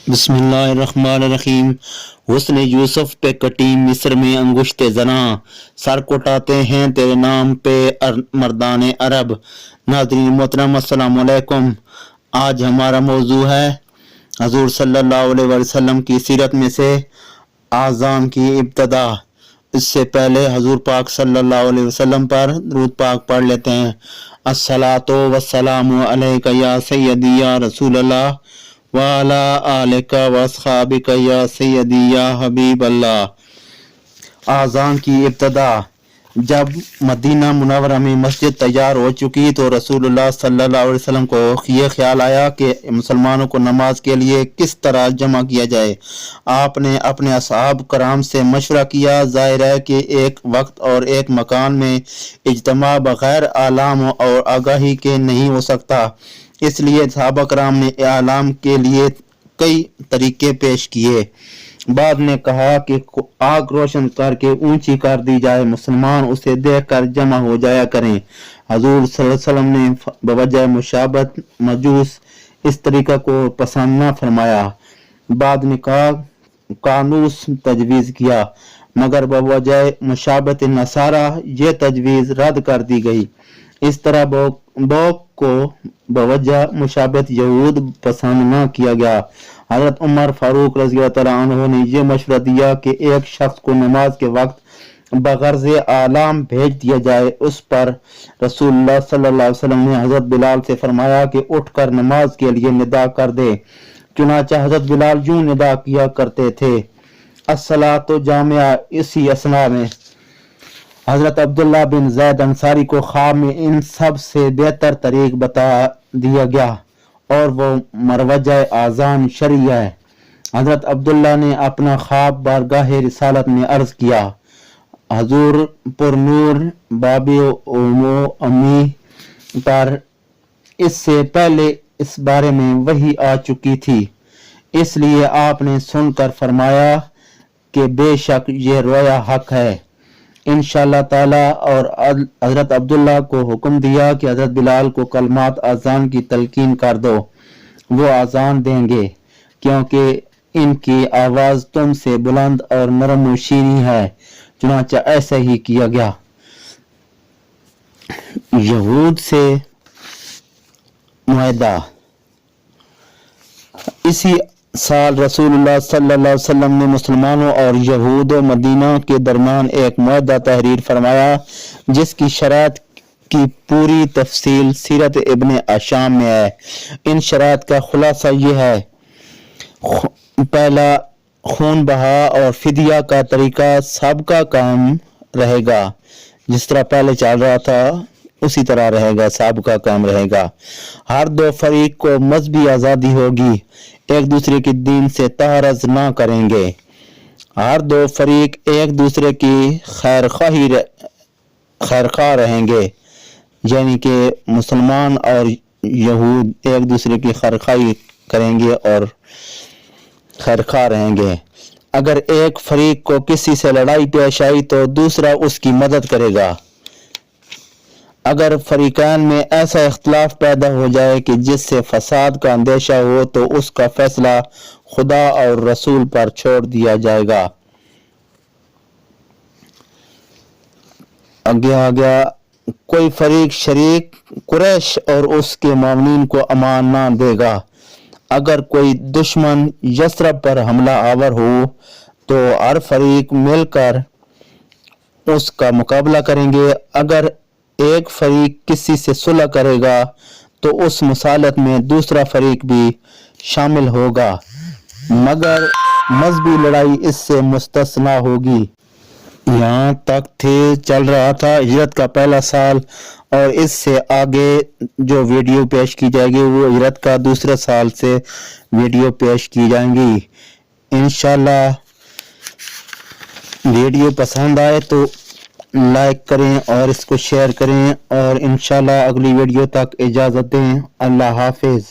بسم اللہ الرحمن الرحیم۔ حسن یوسف پہ کٹی مصر میں انگشت زناں، سر کٹاتے ہیں تیرے نام پہ مردان عرب۔ ناظرین محترم السلام علیکم۔ آج ہمارا موضوع ہے حضور صلی اللہ علیہ وسلم کی سیرت میں سے آذان کی ابتدا۔ اس سے پہلے حضور پاک صلی اللہ علیہ وسلم پر درود پاک پڑھ لیتے ہیں۔ الصلاۃ والسلام علیک یا سیدی یا رسول اللہ وعلی آلک واصحابک یا سیدی یا حبیب اللہ۔ آذان کی ابتدا۔ جب مدینہ منورہ میں مسجد تیار ہو چکی تو رسول اللہ صلی اللہ علیہ وسلم کو یہ خیال آیا کہ مسلمانوں کو نماز کے لیے کس طرح جمع کیا جائے۔ آپ نے اپنے اصحاب کرام سے مشورہ کیا۔ ظاہر ہے کہ ایک وقت اور ایک مکان میں اجتماع بغیر اعلام اور آگاہی کے نہیں ہو سکتا، اس لیے صحابہ کرام نے اعلام کے لیے کئی طریقے پیش کیے۔ بعد نے کہا کہ آگ روشن کر کے اونچی کر دی جائے، مسلمان اسے دیکھ کر جمع ہو جایا کریں۔ حضور صلی اللہ علیہ وسلم نے بوجہ مشابہت مجوس اس طریقہ کو پسند نہ فرمایا۔ بعد نے کہا قانوس تجویز کیا، مگر بوجہ مشابہت نصارہ یہ تجویز رد کر دی گئی۔ اس طرح بوق کو بوجہ مشابہت یہود پسند نہ کیا گیا۔ حضرت عمر فاروق رضی اللہ تعالیٰ عنہ نے یہ مشورہ دیا کہ ایک شخص کو نماز کے وقت بغرض اعلام بھیج دیا جائے۔ اس پر رسول اللہ صلی اللہ علیہ وسلم نے حضرت بلال سے فرمایا کہ اٹھ کر نماز کے لیے ندا کر دے۔ چنانچہ حضرت بلال یوں ندا کیا کرتے تھے، الصلاۃ جامعہ۔ اسی اثناء میں حضرت عبداللہ بن زید انصاری کو خواب میں ان سب سے بہتر طریق بتا دیا گیا اور وہ مروجہ آذان شرعی ہے۔ حضرت عبداللہ نے اپنا خواب بارگاہ رسالت میں عرض کیا، حضور پر نور باب امو امی پر اس سے پہلے اس بارے میں وحی آ چکی تھی، اس لیے آپ نے سن کر فرمایا کہ بے شک یہ رویا حق ہے انشاءاللہ تعالی، اور حضرت عبداللہ کو حکم دیا کہ حضرت بلال کو کلمات آذان کی تلقین کر دو، وہ آذان دیں گے، کیونکہ ان کی آواز تم سے بلند اور نرم و شیریں ہے۔ چنانچہ ایسا ہی کیا گیا۔ یہود سے معاہدہ۔ اسی سال رسول اللہ صلی اللہ علیہ وسلم نے مسلمانوں اور یہود و مدینہ کے درمیان ایک معاہدہ تحریر فرمایا، جس کی شرائط کی پوری تفصیل سیرت ابن عشام میں ہے۔ ان شرائط کا خلاصہ یہ ہے: پہلا، خون بہا اور فدیہ کا طریقہ سب کا کام رہے گا، جس طرح پہلے چل رہا تھا اسی طرح رہے گا، سب کا کام رہے گا۔ ہر دو فریق کو مذہبی آزادی ہوگی، ایک دوسرے کے دین سے تعارض نہ کریں گے۔ ہر دو فریق ایک دوسرے کی خیرخواہ رہیں گے، یعنی کہ مسلمان اور یہود ایک دوسرے کی خیرخواہی کریں گے اور خیرخواہ رہیں گے۔ اگر ایک فریق کو کسی سے لڑائی پیش آئی تو دوسرا اس کی مدد کرے گا۔ اگر فریقین میں ایسا اختلاف پیدا ہو جائے کہ جس سے فساد کا اندیشہ ہو تو اس کا فیصلہ خدا اور رسول پر چھوڑ دیا جائے گا۔ آگیا کوئی فریق شریک قریش اور اس کے معاونین کو امان نہ دے گا۔ اگر کوئی دشمن یثرب پر حملہ آور ہو تو ہر فریق مل کر اس کا مقابلہ کریں گے۔ اگر ایک فریق کسی سے صلح کرے گا تو اس مصالحت میں دوسرا فریق بھی شامل ہوگا، مگر مذہبی لڑائی اس سے مستثنی ہوگی۔ یہاں تک چل رہا تھا ہجرت کا پہلا سال، اور اس سے آگے جو ویڈیو پیش کی جائے گی وہ ہجرت کا دوسرے سال سے ویڈیو پیش کی جائیں گی۔ انشاءاللہ ویڈیو پسند آئے تو لائک کریں اور اس کو شیئر کریں، اور انشاءاللہ اگلی ویڈیو تک اجازت دیں۔ اللہ حافظ۔